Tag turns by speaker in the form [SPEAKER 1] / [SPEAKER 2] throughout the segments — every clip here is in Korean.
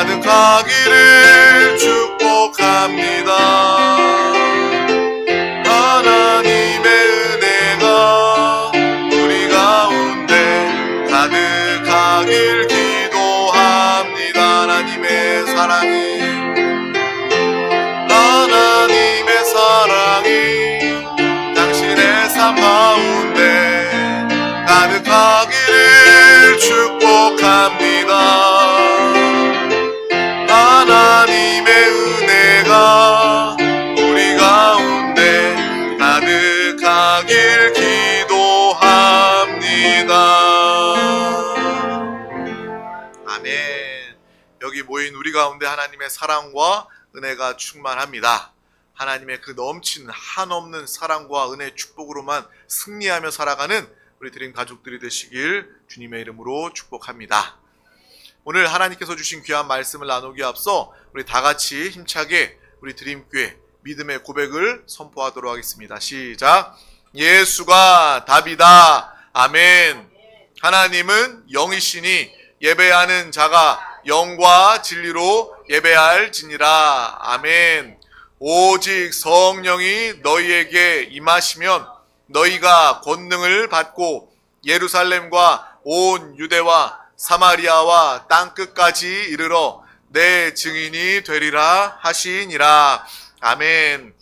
[SPEAKER 1] 가득하기를 축복합니다. 하나님의 은혜가 우리 가운데 가득하길 기도합니다. 하나님의 사랑이 당신의 삶 가운데 가득하기를 축복합니다. 하나님의 은혜가 우리 가운데 가득하길 기도합니다. 아멘. 여기 모인 우리 가운데 하나님의 사랑과 은혜가 충만합니다. 하나님의 그 넘치는 한없는 사랑과 은혜의 축복으로만 승리하며 살아가는 우리 드림 가족들이 되시길 주님의 이름으로 축복합니다. 오늘 하나님께서 주신 귀한 말씀을 나누기에 앞서 우리 다 같이 힘차게 우리 드림교회 믿음의 고백을 선포하도록 하겠습니다. 시작. 예수가 답이다. 아멘. 하나님은 영이시니 예배하는 자가 영과 진리로 예배할지니라. 아멘. 오직 성령이 너희에게 임하시면 너희가 권능을 받고 예루살렘과 온 유대와 사마리아와 땅끝까지 이르러 내 증인이 되리라 하시니라. 아멘.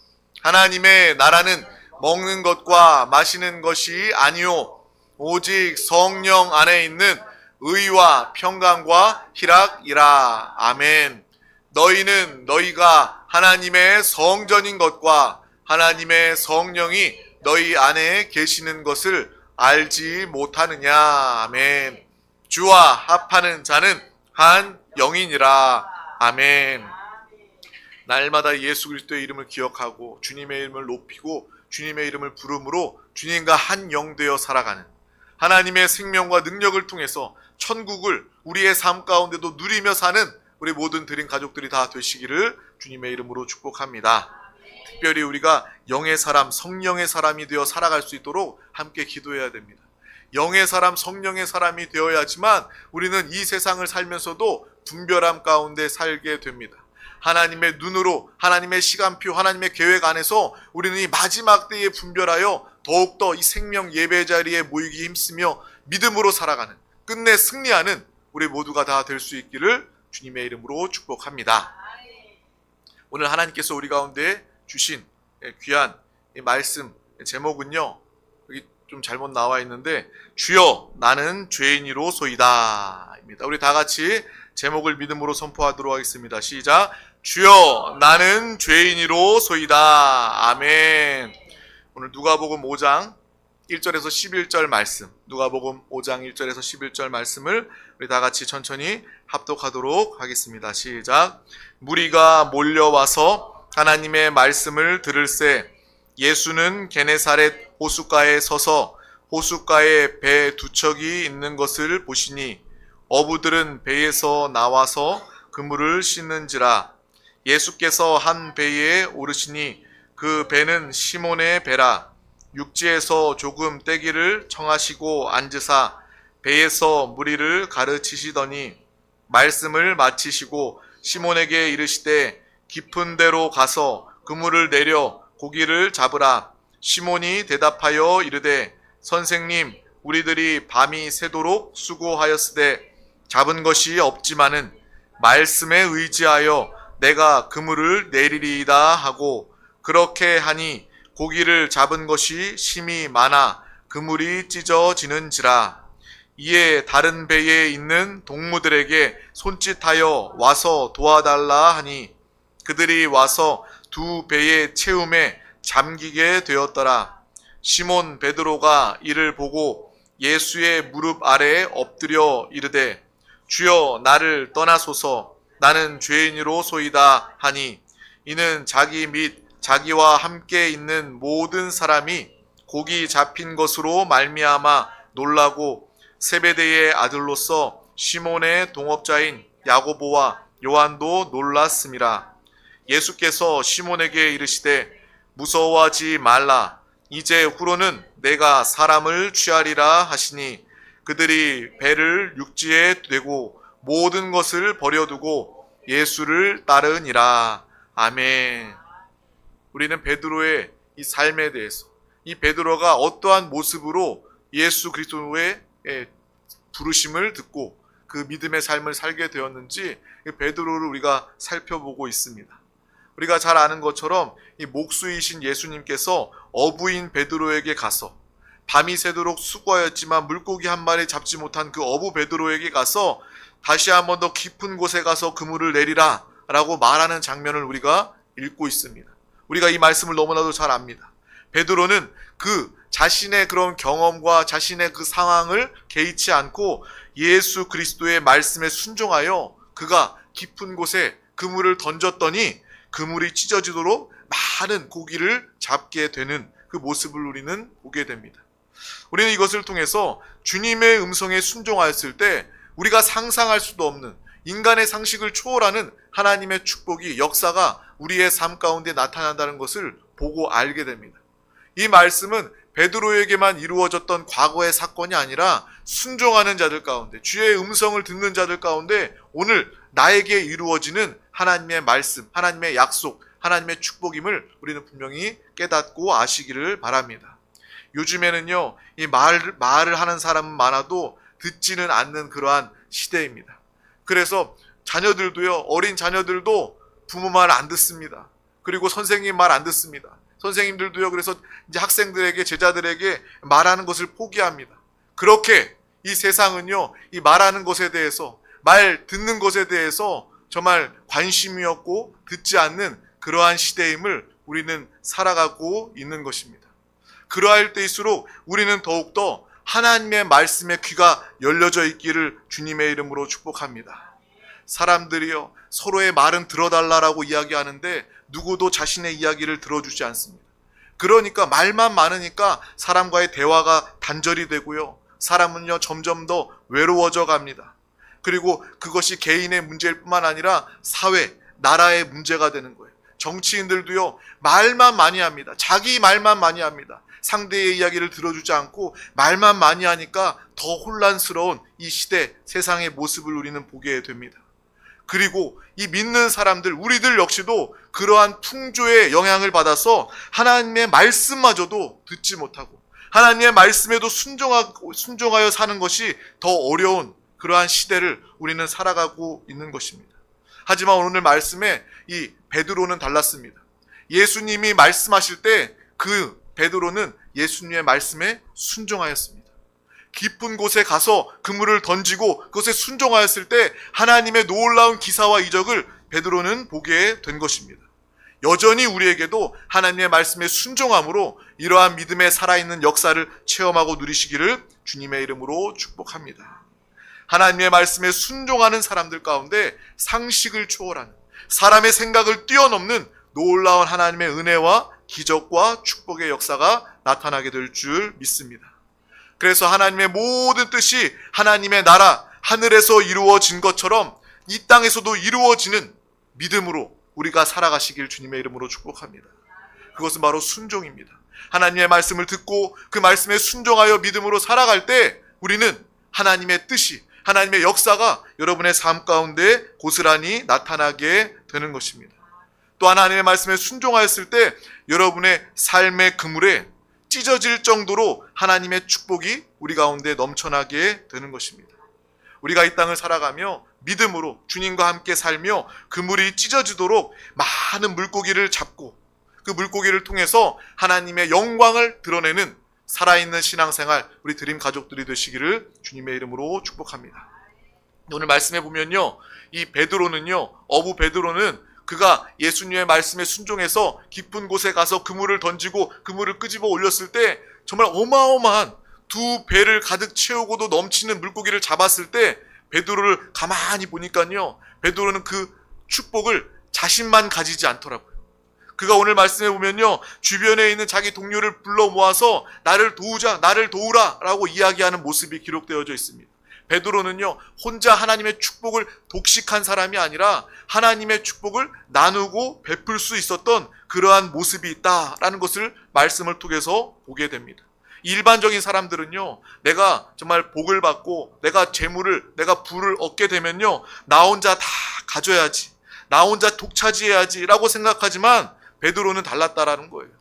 [SPEAKER 1] 하나님의 나라는 먹는 것과 마시는 것이 아니요 오직 성령 안에 있는 의와 평강과 희락이라. 아멘. 너희는 너희가 하나님의 성전인 것과 하나님의 성령이 너희 안에 계시는 것을 알지 못하느냐. 아멘. 주와 합하는 자는 한 영이니라. 아멘. 날마다 예수 그리스도의 이름을 기억하고 주님의 이름을 높이고 주님의 이름을 부름으로 주님과 한 영 되어 살아가는 하나님의 생명과 능력을 통해서 천국을 우리의 삶 가운데도 누리며 사는 우리 모든 드림 가족들이 다 되시기를 주님의 이름으로 축복합니다. 특별히 우리가 영의 사람, 성령의 사람이 되어 살아갈 수 있도록 함께 기도해야 됩니다. 영의 사람, 성령의 사람이 되어야지만 우리는 이 세상을 살면서도 분별함 가운데 살게 됩니다. 하나님의 눈으로, 하나님의 시간표, 하나님의 계획 안에서 우리는 이 마지막 때에 분별하여 더욱더 이 생명 예배 자리에 모이기 힘쓰며 믿음으로 살아가는, 끝내 승리하는 우리 모두가 다 될 수 있기를 주님의 이름으로 축복합니다. 오늘 하나님께서 우리 가운데 주신 귀한 이 말씀 제목은요, 여기 좀 잘못 나와 있는데 주여 나는 죄인이로소이다 입니다. 우리 다 같이 제목을 믿음으로 선포하도록 하겠습니다. 시작. 주여 나는 죄인이로소이다. 아멘. 오늘 누가복음 5장 1절에서 11절 말씀, 누가복음 5장 1절에서 11절 말씀을 우리 다 같이 천천히 합독하도록 하겠습니다. 시작. 무리가 몰려와서 하나님의 말씀을 들을새 예수는 게네사렛 호숫가에 서서 호숫가에 배 두 척이 있는 것을 보시니 어부들은 배에서 나와서 그물을 씻는지라. 예수께서 한 배에 오르시니 그 배는 시몬의 배라. 육지에서 조금 떼기를 청하시고 앉으사 배에서 무리를 가르치시더니 말씀을 마치시고 시몬에게 이르시되 깊은 데로 가서 그물을 내려 고기를 잡으라. 시몬이 대답하여 이르되 선생님 우리들이 밤이 새도록 수고하였으되 잡은 것이 없지만은 말씀에 의지하여 내가 그물을 내리리이다 하고 그렇게 하니 고기를 잡은 것이 심히 많아 그물이 찢어지는지라. 이에 다른 배에 있는 동무들에게 손짓하여 와서 도와달라 하니 그들이 와서 두 배의 채움에 잠기게 되었더라. 시몬 베드로가 이를 보고 예수의 무릎 아래 엎드려 이르되 주여 나를 떠나소서 나는 죄인이로소이다 하니 이는 자기 및 자기와 함께 있는 모든 사람이 고기 잡힌 것으로 말미암아 놀라고 세베대의 아들로서 시몬의 동업자인 야고보와 요한도 놀랐음이라. 예수께서 시몬에게 이르시되 무서워하지 말라. 이제 후로는 내가 사람을 취하리라 하시니 그들이 배를 육지에 대고 모든 것을 버려두고 예수를 따르니라. 아멘. 우리는 베드로의 이 삶에 대해서, 이 베드로가 어떠한 모습으로 예수 그리스도의 부르심을 듣고 그 믿음의 삶을 살게 되었는지 베드로를 우리가 살펴보고 있습니다. 우리가 잘 아는 것처럼 이 목수이신 예수님께서 어부인 베드로에게 가서 밤이 새도록 수고하였지만 물고기 한 마리 잡지 못한 그 어부 베드로에게 가서 다시 한번 더 깊은 곳에 가서 그물을 내리라 라고 말하는 장면을 우리가 읽고 있습니다. 우리가 이 말씀을 너무나도 잘 압니다. 베드로는 그 자신의 그런 경험과 자신의 그 상황을 개의치 않고 예수 그리스도의 말씀에 순종하여 그가 깊은 곳에 그물을 던졌더니 그물이 찢어지도록 많은 고기를 잡게 되는 그 모습을 우리는 보게 됩니다. 우리는 이것을 통해서 주님의 음성에 순종하였을 때 우리가 상상할 수도 없는 인간의 상식을 초월하는 하나님의 축복이 역사가 우리의 삶 가운데 나타난다는 것을 보고 알게 됩니다. 이 말씀은 베드로에게만 이루어졌던 과거의 사건이 아니라 순종하는 자들 가운데, 주의 음성을 듣는 자들 가운데 오늘 나에게 이루어지는 하나님의 말씀, 하나님의 약속, 하나님의 축복임을 우리는 분명히 깨닫고 아시기를 바랍니다. 요즘에는요, 이 말을 하는 사람은 많아도 듣지는 않는 그러한 시대입니다. 그래서 자녀들도요, 어린 자녀들도 부모 말 안 듣습니다. 그리고 선생님 말 안 듣습니다. 선생님들도요, 그래서 이제 학생들에게, 제자들에게 말하는 것을 포기합니다. 그렇게 이 세상은요, 이 말하는 것에 대해서, 말 듣는 것에 대해서 정말 관심이 없고 듣지 않는 그러한 시대임을 우리는 살아가고 있는 것입니다. 그러할 때일수록 우리는 더욱더 하나님의 말씀에 귀가 열려져 있기를 주님의 이름으로 축복합니다. 사람들이요, 서로의 말은 들어달라라고 이야기하는데 누구도 자신의 이야기를 들어주지 않습니다. 그러니까 말만 많으니까 사람과의 대화가 단절이 되고요, 사람은요 점점 더 외로워져 갑니다. 그리고 그것이 개인의 문제일 뿐만 아니라 사회, 나라의 문제가 되는 거예요. 정치인들도요, 말만 많이 합니다. 자기 말만 많이 합니다. 상대의 이야기를 들어주지 않고 말만 많이 하니까 더 혼란스러운 이 시대, 세상의 모습을 우리는 보게 됩니다. 그리고 이 믿는 사람들, 우리들 역시도 그러한 풍조의 영향을 받아서 하나님의 말씀마저도 듣지 못하고 하나님의 말씀에도 순종하여 사는 것이 더 어려운 그러한 시대를 우리는 살아가고 있는 것입니다. 하지만 오늘 말씀에 이 베드로는 달랐습니다. 예수님이 말씀하실 때 그 베드로는 예수님의 말씀에 순종하였습니다. 깊은 곳에 가서 그물을 던지고 그것에 순종하였을 때 하나님의 놀라운 기사와 이적을 베드로는 보게 된 것입니다. 여전히 우리에게도 하나님의 말씀에 순종함으로 이러한 믿음의 살아있는 역사를 체험하고 누리시기를 주님의 이름으로 축복합니다. 하나님의 말씀에 순종하는 사람들 가운데 상식을 초월하는, 사람의 생각을 뛰어넘는 놀라운 하나님의 은혜와 기적과 축복의 역사가 나타나게 될 줄 믿습니다. 그래서 하나님의 모든 뜻이 하나님의 나라, 하늘에서 이루어진 것처럼 이 땅에서도 이루어지는 믿음으로 우리가 살아가시길 주님의 이름으로 축복합니다. 그것은 바로 순종입니다. 하나님의 말씀을 듣고 그 말씀에 순종하여 믿음으로 살아갈 때 우리는 하나님의 뜻이, 하나님의 역사가 여러분의 삶 가운데 고스란히 나타나게 되는 것입니다. 또 하나님의 말씀에 순종하였을 때 여러분의 삶의 그물에 찢어질 정도로 하나님의 축복이 우리 가운데 넘쳐나게 되는 것입니다. 우리가 이 땅을 살아가며 믿음으로 주님과 함께 살며 그물이 찢어지도록 많은 물고기를 잡고 그 물고기를 통해서 하나님의 영광을 드러내는 살아있는 신앙생활, 우리 드림 가족들이 되시기를 주님의 이름으로 축복합니다. 오늘 말씀해 보면요, 이 베드로는요, 어부 베드로는 그가 예수님의 말씀에 순종해서 깊은 곳에 가서 그물을 던지고 그물을 끄집어 올렸을 때 정말 어마어마한 두 배를 가득 채우고도 넘치는 물고기를 잡았을 때 베드로를 가만히 보니까요, 베드로는 그 축복을 자신만 가지지 않더라고요. 그가 오늘 말씀해 보면요, 주변에 있는 자기 동료를 불러 모아서 나를 도우자, 나를 도우라 라고 이야기하는 모습이 기록되어져 있습니다. 베드로는요, 혼자 하나님의 축복을 독식한 사람이 아니라 하나님의 축복을 나누고 베풀 수 있었던 그러한 모습이 있다라는 것을 말씀을 통해서 보게 됩니다. 일반적인 사람들은요, 내가 정말 복을 받고 내가 재물을, 내가 부를 얻게 되면요, 나 혼자 다 가져야지, 나 혼자 독차지해야지라고 생각하지만 베드로는 달랐다라는 거예요.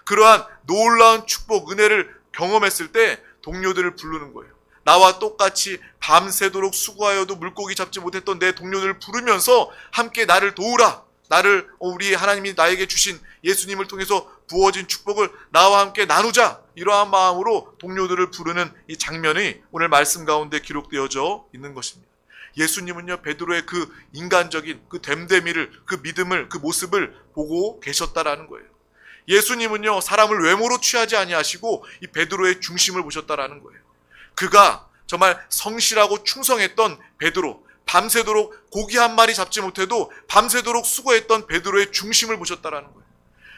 [SPEAKER 1] 그러한 놀라운 축복, 은혜를 경험했을 때 동료들을 부르는 거예요. 나와 똑같이 밤새도록 수고하여도 물고기 잡지 못했던 내 동료들을 부르면서 함께 나를 도우라. 나를 우리 하나님이 나에게 주신 예수님을 통해서 부어진 축복을 나와 함께 나누자. 이러한 마음으로 동료들을 부르는 이 장면이 오늘 말씀 가운데 기록되어져 있는 것입니다. 예수님은요, 베드로의 그 인간적인 그 됨됨이를, 그 믿음을, 그 모습을 보고 계셨다라는 거예요. 예수님은요, 사람을 외모로 취하지 아니하시고 이 베드로의 중심을 보셨다라는 거예요. 그가 정말 성실하고 충성했던 베드로, 밤새도록 고기 한 마리 잡지 못해도 밤새도록 수고했던 베드로의 중심을 보셨다라는 거예요.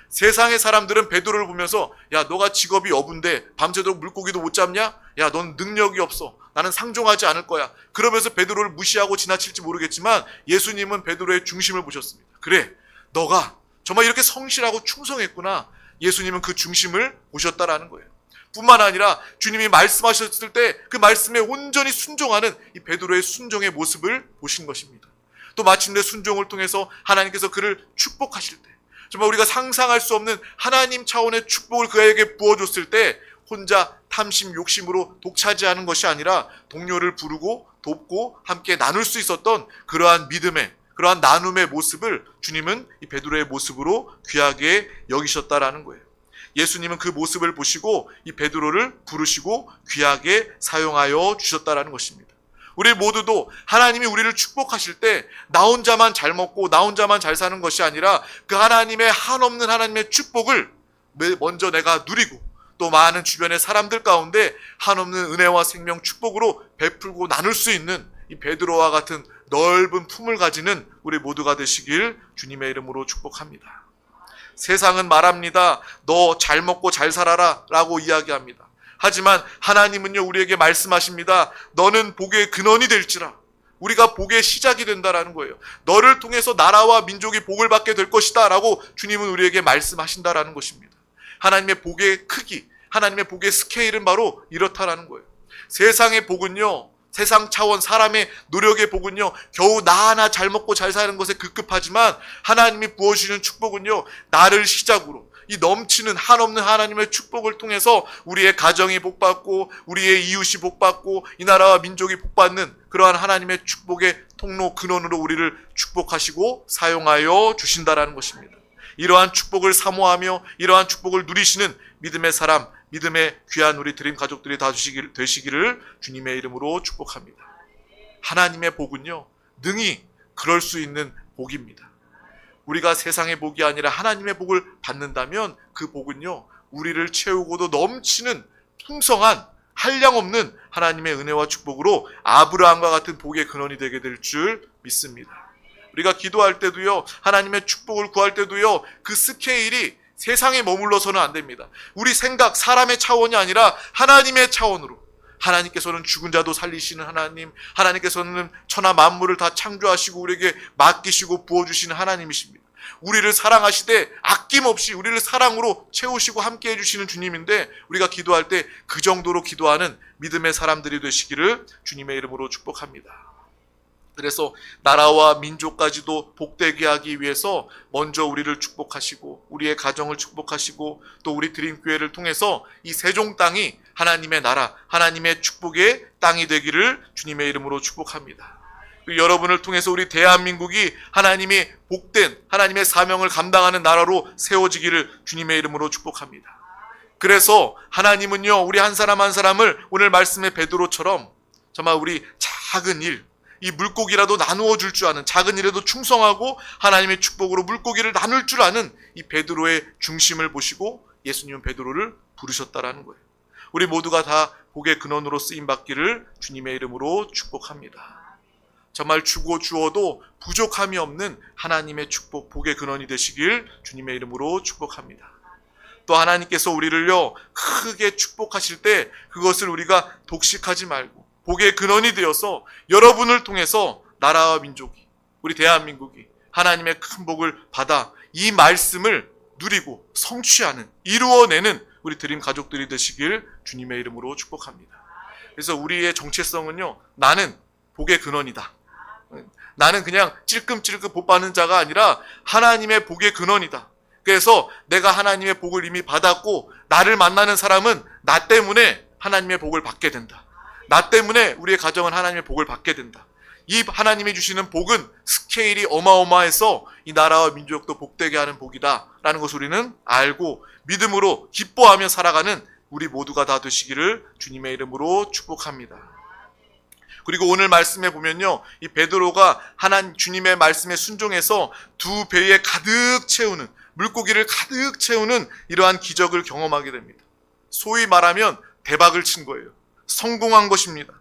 [SPEAKER 1] 세상의 사람들은 베드로를 보면서 야, 너가 직업이 어부인데 밤새도록 물고기도 못 잡냐? 야, 넌 능력이 없어. 나는 상종하지 않을 거야. 그러면서 베드로를 무시하고 지나칠지 모르겠지만 예수님은 베드로의 중심을 보셨습니다. 그래, 너가 정말 이렇게 성실하고 충성했구나. 예수님은 그 중심을 보셨다라는 거예요. 뿐만 아니라 주님이 말씀하셨을 때 그 말씀에 온전히 순종하는 이 베드로의 순종의 모습을 보신 것입니다. 또 마침내 순종을 통해서 하나님께서 그를 축복하실 때, 정말 우리가 상상할 수 없는 하나님 차원의 축복을 그에게 부어줬을 때 혼자 탐심, 욕심으로 독차지하는 것이 아니라 동료를 부르고 돕고 함께 나눌 수 있었던 그러한 믿음의, 그러한 나눔의 모습을 주님은 이 베드로의 모습으로 귀하게 여기셨다라는 거예요. 예수님은 그 모습을 보시고 이 베드로를 부르시고 귀하게 사용하여 주셨다라는 것입니다. 우리 모두도 하나님이 우리를 축복하실 때 나 혼자만 잘 먹고 나 혼자만 잘 사는 것이 아니라 그 하나님의 한없는 하나님의 축복을 먼저 내가 누리고 또 많은 주변의 사람들 가운데 한없는 은혜와 생명 축복으로 베풀고 나눌 수 있는 이 베드로와 같은 넓은 품을 가지는 우리 모두가 되시길 주님의 이름으로 축복합니다. 세상은 말합니다. 너 잘 먹고 잘 살아라 라고 이야기합니다. 하지만 하나님은요, 우리에게 말씀하십니다. 너는 복의 근원이 될지라. 우리가 복의 시작이 된다라는 거예요. 너를 통해서 나라와 민족이 복을 받게 될 것이다 라고 주님은 우리에게 말씀하신다라는 것입니다. 하나님의 복의 크기, 하나님의 복의 스케일은 바로 이렇다라는 거예요. 세상의 복은요, 세상 차원 사람의 노력의 복은요, 겨우 나 하나 잘 먹고 잘 사는 것에 급급하지만 하나님이 부어주시는 축복은요, 나를 시작으로 이 넘치는 한없는 하나님의 축복을 통해서 우리의 가정이 복받고 우리의 이웃이 복받고 이 나라와 민족이 복받는 그러한 하나님의 축복의 통로 근원으로 우리를 축복하시고 사용하여 주신다라는 것입니다. 이러한 축복을 사모하며 이러한 축복을 누리시는 믿음의 사람, 믿음의 귀한 우리 드림 가족들이 다 되시기를 주님의 이름으로 축복합니다. 하나님의 복은요, 능히 그럴 수 있는 복입니다. 우리가 세상의 복이 아니라 하나님의 복을 받는다면 그 복은요, 우리를 채우고도 넘치는 풍성한 한량없는 하나님의 은혜와 축복으로 아브라함과 같은 복의 근원이 되게 될 줄 믿습니다. 우리가 기도할 때도요, 하나님의 축복을 구할 때도요, 그 스케일이 세상에 머물러서는 안 됩니다. 우리 생각, 사람의 차원이 아니라 하나님의 차원으로, 하나님께서는 죽은 자도 살리시는 하나님, 하나님께서는 천하 만물을 다 창조하시고 우리에게 맡기시고 부어주시는 하나님이십니다. 우리를 사랑하시되 아낌없이 우리를 사랑으로 채우시고 함께 해주시는 주님인데 우리가 기도할 때 그 정도로 기도하는 믿음의 사람들이 되시기를 주님의 이름으로 축복합니다. 그래서 나라와 민족까지도 복되게 하기 위해서 먼저 우리를 축복하시고 우리의 가정을 축복하시고 또 우리 드림교회를 통해서 이 세종 땅이 하나님의 나라, 하나님의 축복의 땅이 되기를 주님의 이름으로 축복합니다. 여러분을 통해서 우리 대한민국이 하나님이 복된 하나님의 사명을 감당하는 나라로 세워지기를 주님의 이름으로 축복합니다. 그래서 하나님은요, 우리 한 사람 한 사람을 오늘 말씀의 베드로처럼 정말 우리 작은 일, 이 물고기라도 나누어 줄 줄 아는, 작은 일에도 충성하고 하나님의 축복으로 물고기를 나눌 줄 아는 이 베드로의 중심을 보시고 예수님은 베드로를 부르셨다라는 거예요. 우리 모두가 다 복의 근원으로 쓰임받기를 주님의 이름으로 축복합니다. 정말 주고 주어도 부족함이 없는 하나님의 축복, 복의 근원이 되시길 주님의 이름으로 축복합니다. 또 하나님께서 우리를요, 크게 축복하실 때 그것을 우리가 독식하지 말고 복의 근원이 되어서 여러분을 통해서 나라와 민족이, 우리 대한민국이 하나님의 큰 복을 받아 이 말씀을 누리고 성취하는, 이루어내는 우리 드림 가족들이 되시길 주님의 이름으로 축복합니다. 그래서 우리의 정체성은요, 나는 복의 근원이다. 나는 그냥 찔끔찔끔 복 받는 자가 아니라 하나님의 복의 근원이다. 그래서 내가 하나님의 복을 이미 받았고 나를 만나는 사람은 나 때문에 하나님의 복을 받게 된다. 나 때문에 우리의 가정은 하나님의 복을 받게 된다. 이 하나님이 주시는 복은 스케일이 어마어마해서 이 나라와 민족도 복되게 하는 복이다 라는 것을 우리는 알고 믿음으로 기뻐하며 살아가는 우리 모두가 다 되시기를 주님의 이름으로 축복합니다. 그리고 오늘 말씀에 보면요, 이 베드로가 주님의 말씀에 순종해서 2배에 가득 채우는, 물고기를 가득 채우는 이러한 기적을 경험하게 됩니다. 소위 말하면 대박을 친 거예요. 성공한 것입니다.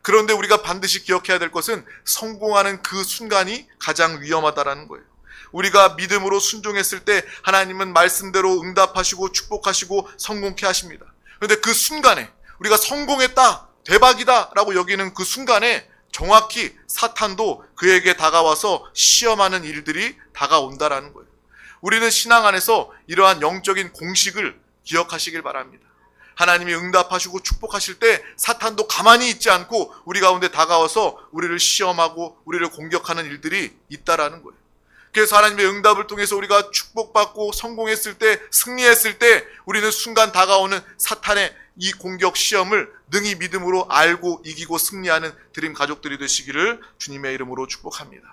[SPEAKER 1] 그런데 우리가 반드시 기억해야 될 것은 성공하는 그 순간이 가장 위험하다라는 거예요. 우리가 믿음으로 순종했을 때 하나님은 말씀대로 응답하시고 축복하시고 성공케 하십니다. 그런데 그 순간에 우리가 성공했다, 대박이다 라고 여기는 그 순간에 정확히 사탄도 그에게 다가와서 시험하는 일들이 다가온다라는 거예요. 우리는 신앙 안에서 이러한 영적인 공식을 기억하시길 바랍니다. 하나님이 응답하시고 축복하실 때 사탄도 가만히 있지 않고 우리 가운데 다가와서 우리를 시험하고 우리를 공격하는 일들이 있다라는 거예요. 그래서 하나님의 응답을 통해서 우리가 축복받고 성공했을 때, 승리했을 때 우리는 순간 다가오는 사탄의 이 공격 시험을 능히 믿음으로 알고 이기고 승리하는 드림 가족들이 되시기를 주님의 이름으로 축복합니다.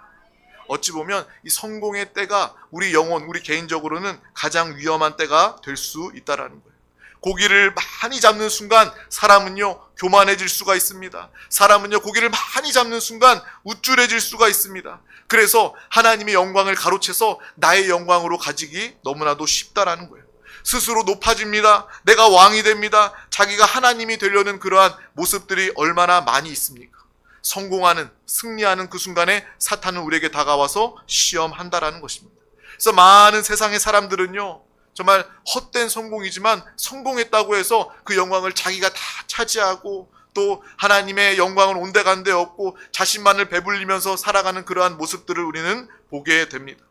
[SPEAKER 1] 어찌 보면 이 성공의 때가 우리 영혼, 우리 개인적으로는 가장 위험한 때가 될 수 있다라는 거예요. 고기를 많이 잡는 순간 사람은요 교만해질 수가 있습니다. 사람은요 고기를 많이 잡는 순간 우쭐해질 수가 있습니다. 그래서 하나님의 영광을 가로채서 나의 영광으로 가지기 너무나도 쉽다라는 거예요. 스스로 높아집니다. 내가 왕이 됩니다. 자기가 하나님이 되려는 그러한 모습들이 얼마나 많이 있습니까? 성공하는, 승리하는 그 순간에 사탄은 우리에게 다가와서 시험한다라는 것입니다. 그래서 많은 세상의 사람들은요 정말 헛된 성공이지만 성공했다고 해서 그 영광을 자기가 다 차지하고 또 하나님의 영광을 온데간데 얻고 자신만을 배불리면서 살아가는 그러한 모습들을 우리는 보게 됩니다.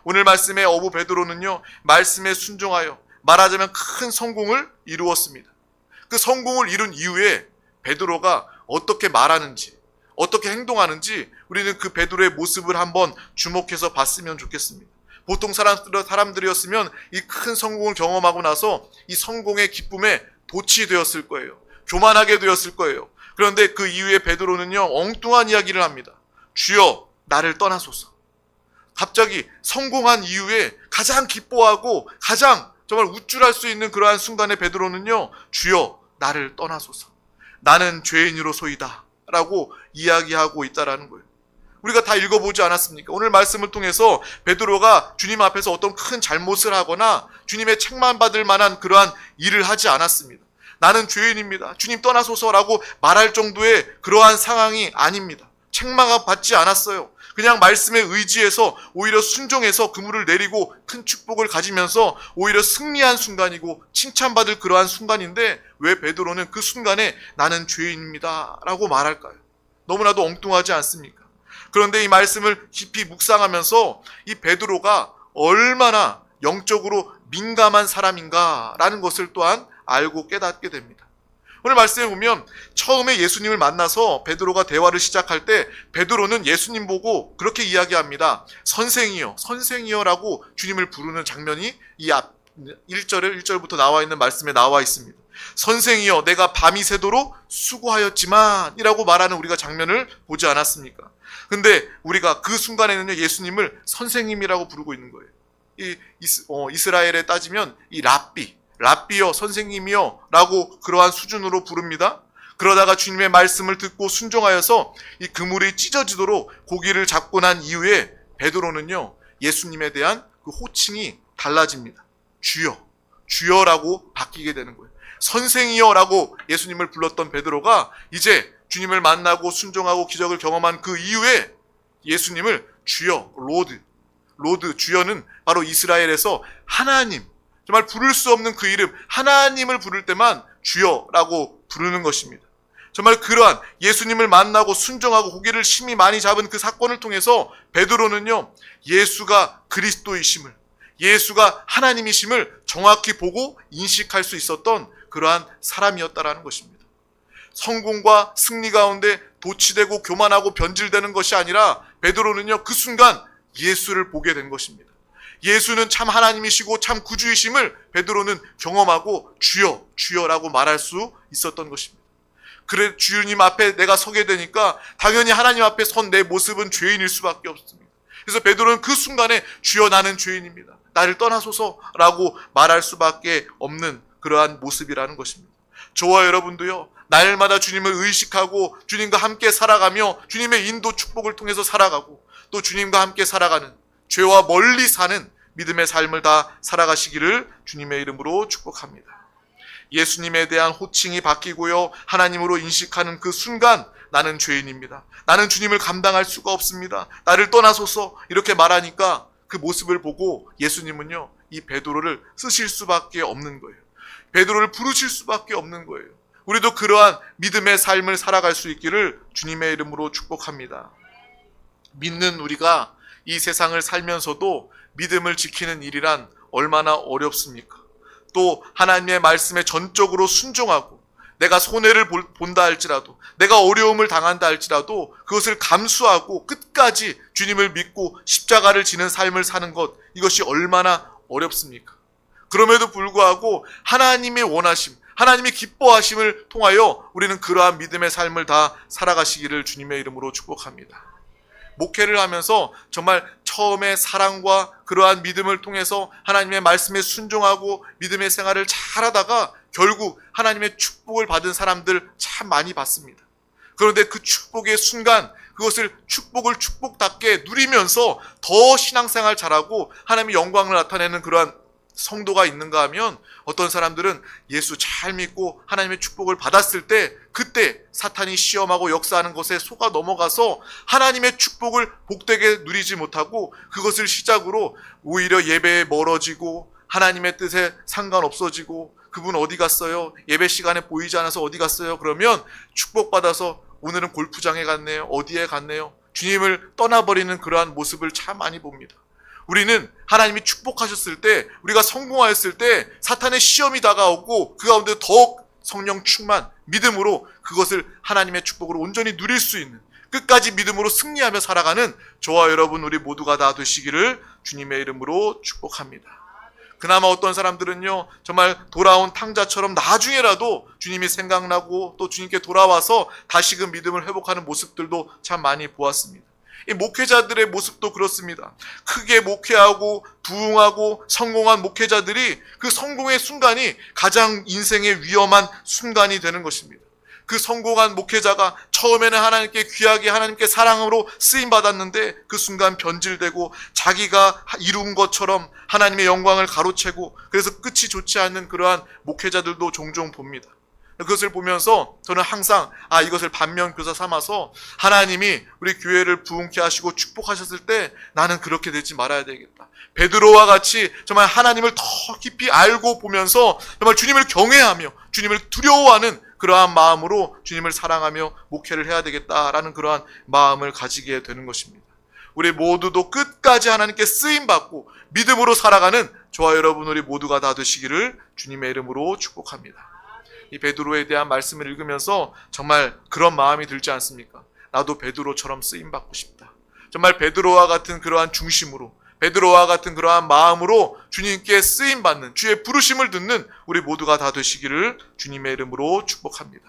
[SPEAKER 1] 오늘 말씀의 어부 베드로는요 말씀에 순종하여 말하자면 큰 성공을 이루었습니다. 그 성공을 이룬 이후에 베드로가 어떻게 말하는지 어떻게 행동하는지 우리는 그 베드로의 모습을 한번 주목해서 봤으면 좋겠습니다. 보통 사람들이었으면 이 큰 성공을 경험하고 나서 이 성공의 기쁨에 도취되었을 거예요. 교만하게 되었을 거예요. 그런데 그 이후에 베드로는요 엉뚱한 이야기를 합니다. 주여 나를 떠나소서. 갑자기 성공한 이후에 가장 기뻐하고 가장 정말 우쭐할 수 있는 그러한 순간에 베드로는요 주여 나를 떠나소서. 나는 죄인으로소이다 라고 이야기하고 있다라는 거예요. 우리가 다 읽어보지 않았습니까? 오늘 말씀을 통해서 베드로가 주님 앞에서 어떤 큰 잘못을 하거나 주님의 책만 받을 만한 그러한 일을 하지 않았습니다. 나는 죄인입니다. 주님 떠나소서라고 말할 정도의 그러한 상황이 아닙니다. 책망 받지 않았어요. 그냥 말씀에 의지해서 오히려 순종해서 그물을 내리고 큰 축복을 가지면서 오히려 승리한 순간이고 칭찬받을 그러한 순간인데 왜 베드로는 그 순간에 나는 죄인입니다 라고 말할까요? 너무나도 엉뚱하지 않습니까? 그런데 이 말씀을 깊이 묵상하면서 이 베드로가 얼마나 영적으로 민감한 사람인가라는 것을 또한 알고 깨닫게 됩니다. 오늘 말씀에 보면 처음에 예수님을 만나서 베드로가 대화를 시작할 때 베드로는 예수님 보고 그렇게 이야기합니다. 선생이여, 선생이여라고 주님을 부르는 장면이 이 앞 1절부터 나와 있는 말씀에 나와 있습니다. 선생이여 내가 밤이 새도록 수고하였지만 이라고 말하는 우리가 장면을 보지 않았습니까? 근데 우리가 그 순간에는요 예수님을 선생님이라고 부르고 있는 거예요. 이스라엘에 따지면 이 랍비여 선생님이여 라고 그러한 수준으로 부릅니다. 그러다가 주님의 말씀을 듣고 순종하여서 이 그물이 찢어지도록 고기를 잡고 난 이후에 베드로는요 예수님에 대한 그 호칭이 달라집니다. 주여라고 바뀌게 되는 거예요. 선생이여라고 예수님을 불렀던 베드로가 이제 주님을 만나고 순종하고 기적을 경험한 그 이후에 예수님을 주여, 로드, 주여는 바로 이스라엘에서 하나님, 정말 부를 수 없는 그 이름, 하나님을 부를 때만 주여라고 부르는 것입니다. 정말 그러한 예수님을 만나고 순종하고 고기를 심히 많이 잡은 그 사건을 통해서 베드로는요, 예수가 그리스도이심을, 예수가 하나님이심을 정확히 보고 인식할 수 있었던 그러한 사람이었다라는 것입니다. 성공과 승리 가운데 도취되고 교만하고 변질되는 것이 아니라 베드로는요, 그 순간 예수를 보게 된 것입니다. 예수는 참 하나님이시고 참 구주이심을 베드로는 경험하고 주여, 주여라고 말할 수 있었던 것입니다. 그래, 주님 앞에 내가 서게 되니까 당연히 하나님 앞에 선 내 모습은 죄인일 수밖에 없습니다. 그래서 베드로는 그 순간에 주여, 나는 죄인입니다, 나를 떠나소서라고 말할 수밖에 없는 그러한 모습이라는 것입니다. 저와 여러분도요, 날마다 주님을 의식하고 주님과 함께 살아가며 주님의 인도 축복을 통해서 살아가고 또 주님과 함께 살아가는, 죄와 멀리 사는 믿음의 삶을 다 살아가시기를 주님의 이름으로 축복합니다. 예수님에 대한 호칭이 바뀌고요, 하나님으로 인식하는 그 순간 나는 죄인입니다, 나는 주님을 감당할 수가 없습니다, 나를 떠나소서, 이렇게 말하니까 그 모습을 보고 예수님은요, 이 베드로를 쓰실 수밖에 없는 거예요. 베드로를 부르실 수밖에 없는 거예요. 우리도 그러한 믿음의 삶을 살아갈 수 있기를 주님의 이름으로 축복합니다. 믿는 우리가 이 세상을 살면서도 믿음을 지키는 일이란 얼마나 어렵습니까? 또 하나님의 말씀에 전적으로 순종하고 내가 손해를 본다 할지라도, 내가 어려움을 당한다 할지라도 그것을 감수하고 끝까지 주님을 믿고 십자가를 지는 삶을 사는 것, 이것이 얼마나 어렵습니까? 그럼에도 불구하고 하나님의 원하심, 하나님의 기뻐하심을 통하여 우리는 그러한 믿음의 삶을 다 살아가시기를 주님의 이름으로 축복합니다. 목회를 하면서 정말 처음에 사랑과 그러한 믿음을 통해서 하나님의 말씀에 순종하고 믿음의 생활을 잘하다가 결국 하나님의 축복을 받은 사람들 참 많이 봤습니다. 그런데 그 축복의 순간 그것을 축복을 축복답게 누리면서 더 신앙생활 잘하고 하나님의 영광을 나타내는 그러한 성도가 있는가 하면, 어떤 사람들은 예수 잘 믿고 하나님의 축복을 받았을 때 그때 사탄이 시험하고 역사하는 것에 속아 넘어가서 하나님의 축복을 복되게 누리지 못하고 그것을 시작으로 오히려 예배에 멀어지고 하나님의 뜻에 상관없어지고, 그분 어디 갔어요? 예배 시간에 보이지 않아서 어디 갔어요? 그러면 축복받아서 오늘은 골프장에 갔네요, 어디에 갔네요, 주님을 떠나버리는 그러한 모습을 참 많이 봅니다. 우리는 하나님이 축복하셨을 때, 우리가 성공하였을 때 사탄의 시험이 다가오고 그 가운데 더욱 성령 충만, 믿음으로 그것을 하나님의 축복으로 온전히 누릴 수 있는, 끝까지 믿음으로 승리하며 살아가는 저와 여러분 우리 모두가 다 되시기를 주님의 이름으로 축복합니다. 그나마 어떤 사람들은요, 정말 돌아온 탕자처럼 나중에라도 주님이 생각나고 또 주님께 돌아와서 다시금 믿음을 회복하는 모습들도 참 많이 보았습니다. 이 목회자들의 모습도 그렇습니다. 크게 목회하고 부흥하고 성공한 목회자들이 그 성공의 순간이 가장 인생의 위험한 순간이 되는 것입니다. 그 성공한 목회자가 처음에는 하나님께 귀하게 하나님께 사랑으로 쓰임받았는데 그 순간 변질되고 자기가 이룬 것처럼 하나님의 영광을 가로채고, 그래서 끝이 좋지 않는 그러한 목회자들도 종종 봅니다. 그것을 보면서 저는 항상 이것을 반면교사 삼아서 하나님이 우리 교회를 부흥케 하시고 축복하셨을 때 나는 그렇게 되지 말아야 되겠다. 베드로와 같이 정말 하나님을 더 깊이 알고 보면서 정말 주님을 경외하며 주님을 두려워하는 그러한 마음으로 주님을 사랑하며 목회를 해야 되겠다라는 그러한 마음을 가지게 되는 것입니다. 우리 모두도 끝까지 하나님께 쓰임받고 믿음으로 살아가는 저와 여러분 우리 모두가 다 되시기를 주님의 이름으로 축복합니다. 이 베드로에 대한 말씀을 읽으면서 정말 그런 마음이 들지 않습니까? 나도 베드로처럼 쓰임받고 싶다. 정말 베드로와 같은 그러한 중심으로, 베드로와 같은 그러한 마음으로 주님께 쓰임받는, 주의 부르심을 듣는 우리 모두가 다 되시기를 주님의 이름으로 축복합니다.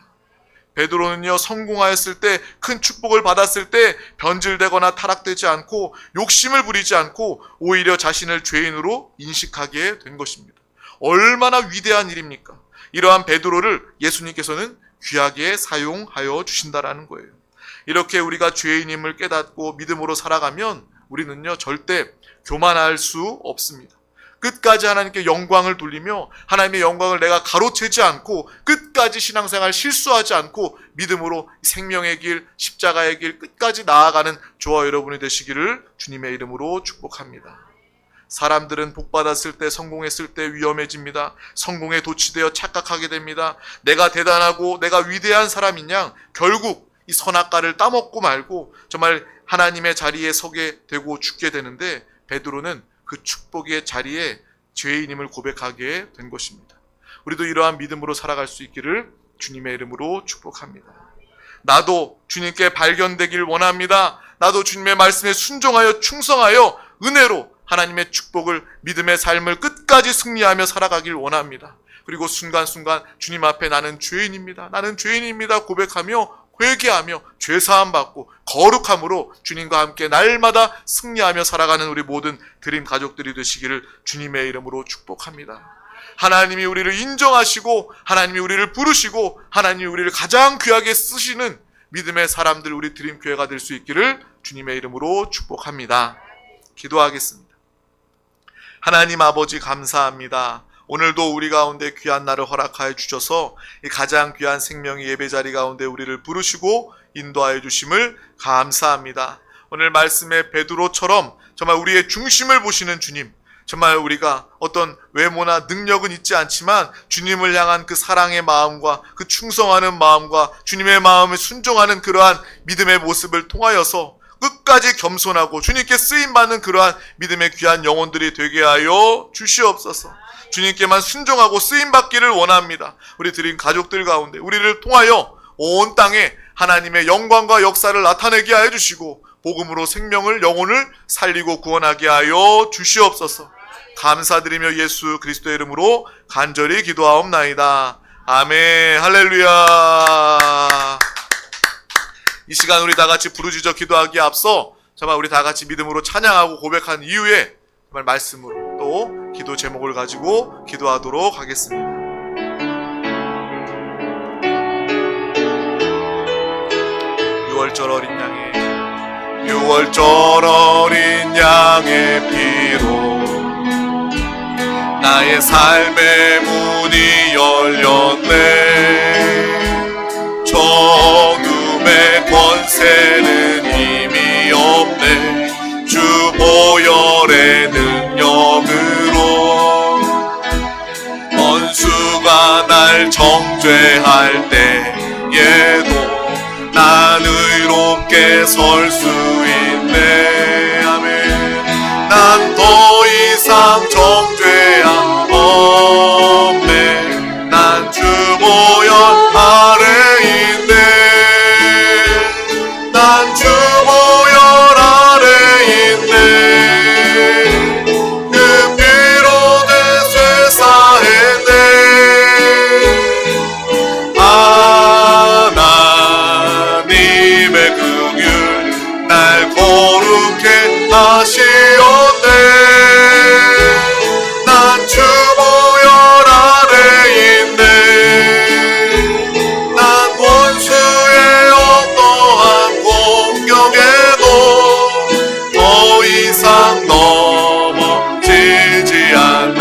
[SPEAKER 1] 베드로는요, 성공하였을 때, 큰 축복을 받았을 때 변질되거나 타락되지 않고 욕심을 부리지 않고 오히려 자신을 죄인으로 인식하게 된 것입니다. 얼마나 위대한 일입니까? 이러한 베드로를 예수님께서는 귀하게 사용하여 주신다라는 거예요. 이렇게 우리가 죄인임을 깨닫고 믿음으로 살아가면 우리는요, 절대 교만할 수 없습니다. 끝까지 하나님께 영광을 돌리며 하나님의 영광을 내가 가로채지 않고 끝까지 신앙생활 실수하지 않고 믿음으로 생명의 길, 십자가의 길 끝까지 나아가는 저와 여러분이 되시기를 주님의 이름으로 축복합니다. 사람들은 복받았을 때, 성공했을 때 위험해집니다. 성공에 도취되어 착각하게 됩니다. 내가 대단하고 내가 위대한 사람인 양 결국 이 선악과를 따먹고 말고 정말 하나님의 자리에 서게 되고 죽게 되는데, 베드로는 그 축복의 자리에 죄인임을 고백하게 된 것입니다. 우리도 이러한 믿음으로 살아갈 수 있기를 주님의 이름으로 축복합니다. 나도 주님께 발견되길 원합니다. 나도 주님의 말씀에 순종하여 충성하여 은혜로 하나님의 축복을, 믿음의 삶을 끝까지 승리하며 살아가길 원합니다. 그리고 순간순간 주님 앞에 나는 죄인입니다, 나는 죄인입니다 고백하며 회개하며 죄사함 받고 거룩함으로 주님과 함께 날마다 승리하며 살아가는 우리 모든 드림 가족들이 되시기를 주님의 이름으로 축복합니다. 하나님이 우리를 인정하시고 하나님이 우리를 부르시고 하나님이 우리를 가장 귀하게 쓰시는 믿음의 사람들, 우리 드림교회가 될 수 있기를 주님의 이름으로 축복합니다. 기도하겠습니다. 하나님 아버지 감사합니다. 오늘도 우리 가운데 귀한 날을 허락하여 주셔서 이 가장 귀한 생명의 예배자리 가운데 우리를 부르시고 인도하여 주심을 감사합니다. 오늘 말씀의 베드로처럼 정말 우리의 중심을 보시는 주님, 정말 우리가 어떤 외모나 능력은 있지 않지만 주님을 향한 그 사랑의 마음과 그 충성하는 마음과 주님의 마음을 순종하는 그러한 믿음의 모습을 통하여서 끝까지 겸손하고 주님께 쓰임받는 그러한 믿음의 귀한 영혼들이 되게 하여 주시옵소서. 주님께만 순종하고 쓰임받기를 원합니다. 우리 드린 가족들 가운데 우리를 통하여 온 땅에 하나님의 영광과 역사를 나타내게 하여 주시고 복음으로 생명을, 영혼을 살리고 구원하게 하여 주시옵소서. 감사드리며 예수 그리스도의 이름으로 간절히 기도하옵나이다. 아멘. 할렐루야. 이 시간 우리 다 같이 부르짖어 기도하기에 앞서 정말 우리 다 같이 믿음으로 찬양하고 고백한 이후에 정말 말씀으로 또 기도 제목을 가지고 기도하도록 하겠습니다. 6월절 어린 양의 6월절 어린 양의 피로 나의 삶의 문이 열렸네. 정금의 권세는 힘이 없네. 주 보혈의 능력으로 원수가 날 정죄할 때에도 난 의롭게 설 수 있네. 아멘. 난 더 이상 정죄함 없네. 난 주 보혈 아래 있네. 난 주 보혈 아래 있네. 그 피로 내 죄 사했네. 하나님의 긍휼 날 거룩해 하시었네. 난 주 보혈 아래 있네. 난 원수의 어떠한 공격에도 더 이상 넘어지지 않네.